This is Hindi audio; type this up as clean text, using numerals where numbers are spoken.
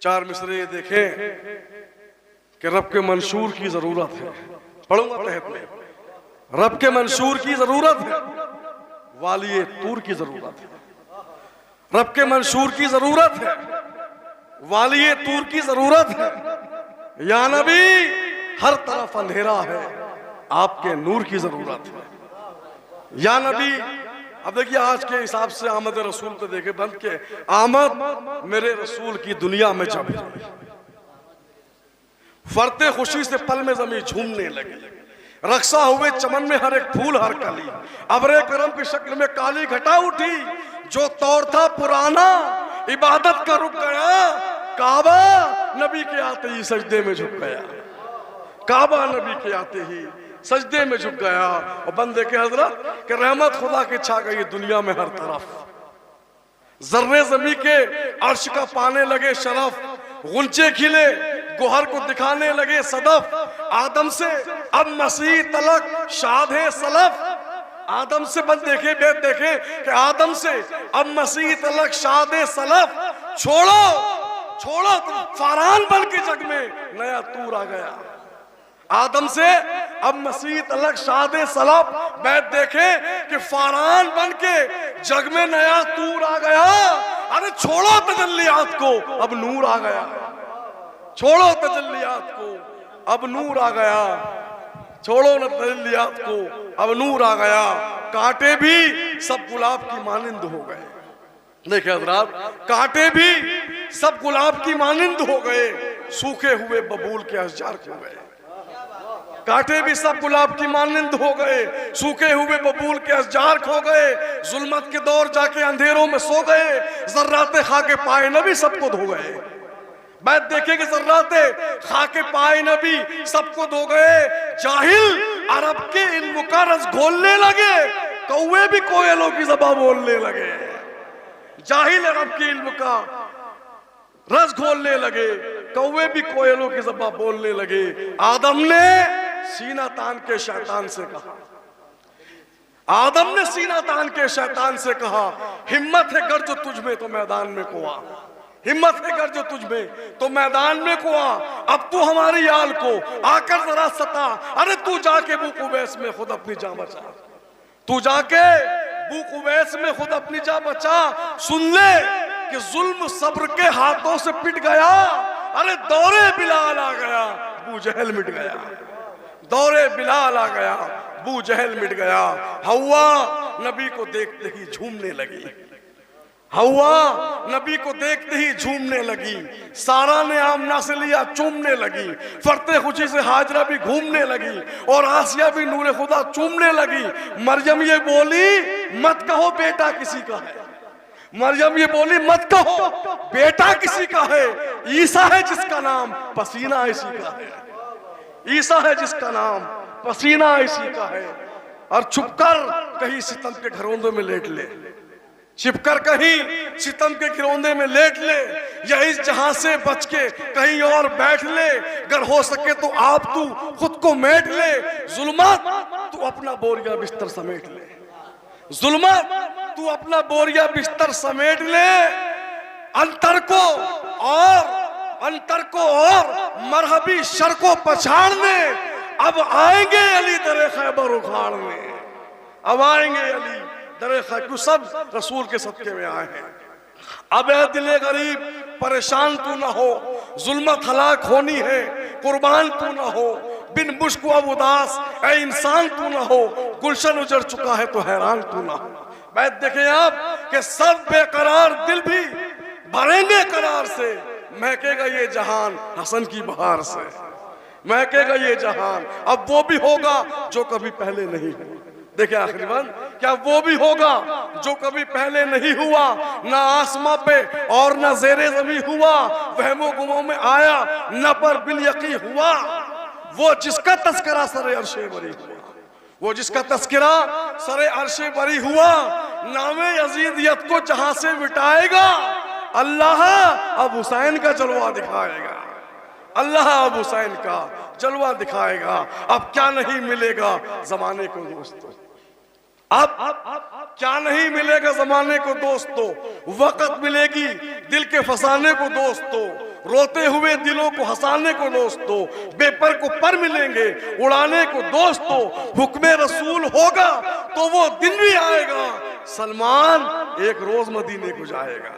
चार मिसरे देखें कि रब के मंशूर की जरूरत है। पढ़ूंगा तहत में, रब के मंशूर की जरूरत है, वालिए तूर की जरूरत है। रब के मंशूर की जरूरत है, वालिए तूर की जरूरत है। या नबी हर तरफ अंधेरा है, आपके नूर की जरूरत है। या नबी, अब देखिए आज के हिसाब से आमद रसूल को देखे बंद के, आमद मेरे रसूल की दुनिया में जब फरते खुशी से पल में जमीन झूमने लगी, रक्षा हुए चमन में हर एक फूल हर कली, अबरे करम की शक्ल में काली घटा उठी, जो तौर था पुराना इबादत का रुक गया, काबा नबी के आते ही सजदे में झुक गया। काबा नबी के आते ही सजदे में झुक गया। और बंदे के हजरत कि रहमत खुदा की छा गई दुनिया में हर तरफ, जर्रे जमी के अर्श का पाने लगे शरफ, गुंचे खिले गोहर को दिखाने लगे सदफ, आदम से अब मसीह तलक शाद है सलफ। आदम से बंद देखे बेद देखे कि आदम से अब मसीह तलक शाद है सलफ। छोड़ो छोड़ो फारान बन के जग में नया तूर आ गया। आदम से अब मसीह तलक शादे सलब, बैठ देखे कि फारान बन के जग में नया तूर आ गया। अरे छोड़ो तजल्लियात को, अब नूर आ गया। छोड़ो तजल्लियात को, अब नूर आ गया। छोड़ो न तजल्लियात को, अब नूर आ गया। कांटे भी सब गुलाब की मानिंद हो गए। देखिए हजरात, कांटे भी सब गुलाब की मानिंद हो गए, सूखे हुए बबूल के अशजार खो गए। कांटे भी सब गुलाब की मानिंद हो गए, सूखे हुए बबूल के अशजार खो गए। जुल्मत के दौर जाके अंधेरों में सो गए, जर्राते खाके पाए नबी सबको धो गए। बैठ देखेंगे जर्राते खाके पाए नबी सबको धो गए। जाहिल अरब के इल्म का रस घोलने लगे, कौवे भी कोयलों की ज़बान बोलने लगे। जाहिल अरब के इल्म का रस घोलने लगे, कौवे भी कोयलों की ज़बान बोलने लगे। आदम ने सीना तान के शैतान से कहा, आदम ने सीना तान के शैतान से कहा, हिम्मत है गर जो तुझ में तो मैदान में को आ। हिम्मत है गर जो तुझ में तो मैदान में को आ। अब तू हमारी आल को आकर जरा सता। अरे तू जाके बुक उवैस में खुद अपनी जान बचा। तू जाके बुक उवैस में खुद अपनी जान बचा। सुन ले कि जुल्म सब्र के हाथों से पिट गया। अरे दौरे बिलाल आ गया, अबू जहल मिट गया। दौरे बिलाल आ गया, अबू जहल मिट गया। हवा नबी को देखते ही झूमने लगी। हवा नबी को देखते ही झूमने लगी। सारा ने आमना से लिया चूमने लगी। फरते खुशी से हाजरा भी घूमने लगी और आसिया भी नूरे खुदा चूमने लगी। मरियम ये बोली मत कहो बेटा किसी का है। मरियम ये बोली मत कहो बेटा किसी का है। ईसा है जिसका नाम पसीना इसी का है। ईसा है जिसका नाम पसीना इसी का है। और छुपकर कहीं सितम के घरोंदे में लेट ले, छिपकर कहीं सितम के घरोंदे में लेट ले, या इस जहां से बच के कहीं और बैठ ले। अगर हो सके तो आप तू खुद को मेट ले। जुल्मत तू अपना बोरिया बिस्तर समेट ले। जुल्मत तू अपना बोरिया बिस्तर समेट ले। अंतर को और मरहबी शर को पछाड़ने अब आएंगे अली दरे खैबर उखाड़ने। अब आएंगे अली दरे खैबर, सब रसूल के सदके में आए हैं। अब ए दिले गरीब परेशान तू ना हो, जुल्मत हलाक होनी है कुर्बान तू ना हो। बिन मुश्क अब उदास ए इंसान तू ना हो, गुलशन उजड़ चुका है तो हैरान तू ना हो। बैठ देखें आप कि सब बेकरार दिल भी भरेंगे करार से। महकेगा ये जहान हसन की बहार से, महकेगा ये जहान। अब वो भी होगा जो कभी पहले नहीं हुआ। देखिए आखिरी बात, क्या वो भी होगा जो कभी पहले नहीं हुआ। ना आसमां पे और ना ज़ेरे ज़मीं हुआ, वहमो गुमों में आया न पर बिल यकी हुआ। वो जिसका तस्करा सरे अर्शे बरी हुआ, वो जिसका तस्करा सरे अर्शे बरी हुआ। नामे यजीदियत को जहां से मिटाएगा अल्लाह अब हुसैन का जलवा दिखाएगा। अल्लाह अब हुसैन का जलवा दिखाएगा। अब क्या नहीं मिलेगा जमाने को दोस्तों, अब क्या नहीं मिलेगा जमाने को दोस्तों। वक्त मिलेगी दिल के फसाने को दोस्तों, रोते हुए दिलों को हंसाने को दोस्तों, बेपर को पर मिलेंगे, उड़ाने को दोस्तों, हुक्मे रसूल होगा तो वो दिन भी आएगा, सलमान एक रोज मदीने को जाएगा।